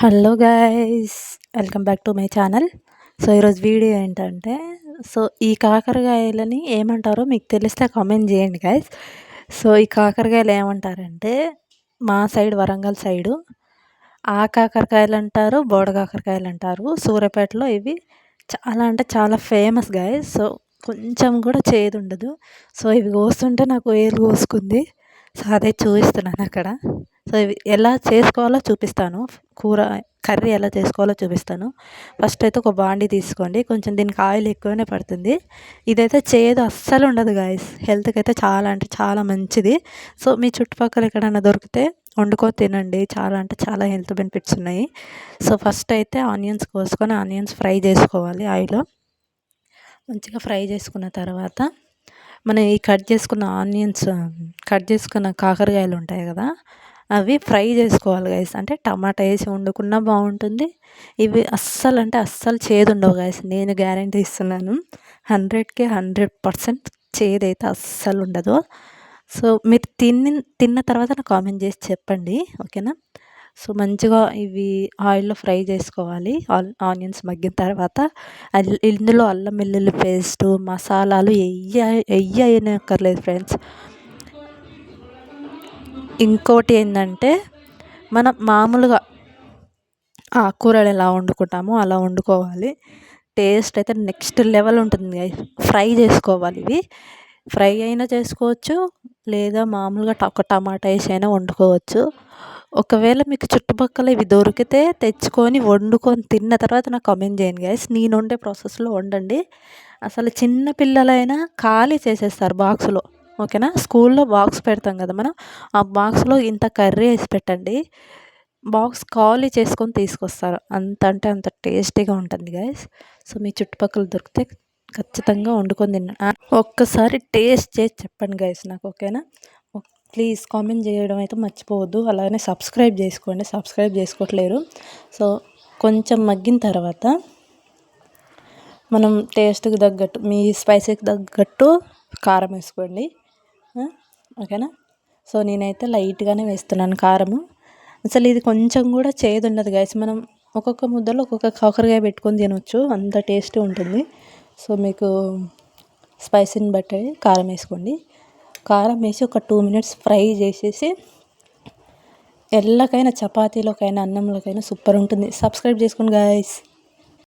Hello guys, welcome back to my channel. So ఈరోజు video ఏంటంటే, ఈ కాకరకాయలని ఏమంటారో మీకు తెలిస్తే కామెంట్ చేయండి గైస్. ఈ కాకరకాయలు ఏమంటారంటే, మా సైడ్ వరంగల్ సైడు ఆ కాకరకాయలు అంటారు, బోడ కాకరకాయలు అంటారు. సూర్యాపేటలో ఇవి చాలా అంటే చాలా ఫేమస్ గైస్. కొంచెం కూడా చేదు ఉండదు. ఇవి కోస్తుంటే నాకు వేలు కోసుకుంది. అదే చూపిస్తున్నాను అక్కడ. ఇవి ఎలా చేసుకోవాలో చూపిస్తాను. కర్రీ ఎలా చేసుకోవాలో చూపిస్తాను. ఫస్ట్ అయితే ఒక బాండీ తీసుకోండి. కొంచెం దీనికి ఆయిల్ ఎక్కువనే పడుతుంది. ఇదైతే చేదు అస్సలు ఉండదు గాయస్. హెల్త్కి అయితే చాలా అంటే చాలా మంచిది. మీ చుట్టుపక్కల ఎక్కడైనా దొరికితే వండుకొని తినండి. చాలా అంటే చాలా హెల్త్ బెనిఫిట్స్ ఉన్నాయి. ఫస్ట్ అయితే ఆనియన్స్ కోసుకొని ఆనియన్స్ ఫ్రై చేసుకోవాలి ఆయిల్లో. మంచిగా ఫ్రై చేసుకున్న తర్వాత మనం ఈ కట్ చేసుకున్న కాకరకాయలు ఉంటాయి కదా, అవి ఫ్రై చేసుకోవాలి గైస్. అంటే టమాటా వేసి వండుకున్నా బాగుంటుంది. ఇవి అస్సలు అంటే అస్సలు చేదు ఉండవు గైస్, నేను గ్యారంటీ ఇస్తున్నాను. 100కి 100% చేదైతే అస్సలు ఉండదు. మీరు తిన్న తర్వాత నాకు కామెంట్ చేసి చెప్పండి, ఓకేనా. మంచిగా ఇవి ఆయిల్లో ఫ్రై చేసుకోవాలి. ఆనియన్స్ మగ్గిన తర్వాత ఇందులో అల్లం వెల్లుల్లి పేస్టు, మసాలాలు వేయనక్కర్లేదు ఫ్రెండ్స్. ఇంకోటి ఏంటంటే, మనం మామూలుగా ఆకుకూరలు ఎలా వండుకుంటామో అలా వండుకోవాలి. టేస్ట్ అయితే నెక్స్ట్ లెవెల్ ఉంటుంది. ఫ్రై చేసుకోవాలి. ఇవి ఫ్రై అయినా చేసుకోవచ్చు, లేదా మామూలుగా ఒక టమాటా వేసి అయినా వండుకోవచ్చు. ఒకవేళ మీకు చుట్టుపక్కల ఇవి దొరికితే తెచ్చుకొని వండుకొని తిన్న తర్వాత నాకు కామెంట్ చేయండి గైస్. నేను వండే ప్రాసెస్లో వండండి. అసలు చిన్న పిల్లలైనా ఖాళీ చేసేస్తారు బాక్స్లో, ఓకేనా. స్కూల్లో బాక్స్ పెడతాం కదా మనం, ఆ బాక్స్లో ఇంత కర్రీ వేసి పెట్టండి, బాక్స్ ఖాళీ చేసుకొని తీసుకొస్తారు. అంత అంటే అంత టేస్టీగా ఉంటుంది గైస్. మీ చుట్టుపక్కల దొరికితే ఖచ్చితంగా వండుకొని తిన్నా. ఒక్కసారి టేస్ట్ చేసి చెప్పండి గైస్ నాకు, ఓకేనా. ప్లీజ్ కామెంట్ చేయడం అయితే మర్చిపోవద్దు. అలానే సబ్స్క్రైబ్ చేసుకోండి, సబ్స్క్రైబ్ చేసుకోవట్లేరు. కొంచెం మగ్గిన తర్వాత మనం టేస్ట్కి తగ్గట్టు, మీ స్పైసీకి తగ్గట్టు కారం వేసుకోండి, ఓకేనా. నేనైతే లైట్గానే వేస్తున్నాను కారము. అసలు ఇది కొంచెం కూడా చేదు ఉండదు గైస్. మనం ఒక్కొక్క ముద్దలో ఒక్కొక్క కాకరకాయ పెట్టుకొని తినొచ్చు, అంత టేస్ట్ ఉంటుంది. మీకు స్పైసీని బట్టి కారం వేసుకోండి. కారం వేసి ఒక 2 minutes ఫ్రై చేసేసి, ఎల్లకైనా చపాతీలోకైనా అన్నంలోకైనా సూపర్ ఉంటుంది. సబ్స్క్రైబ్ చేసుకోండి గైస్.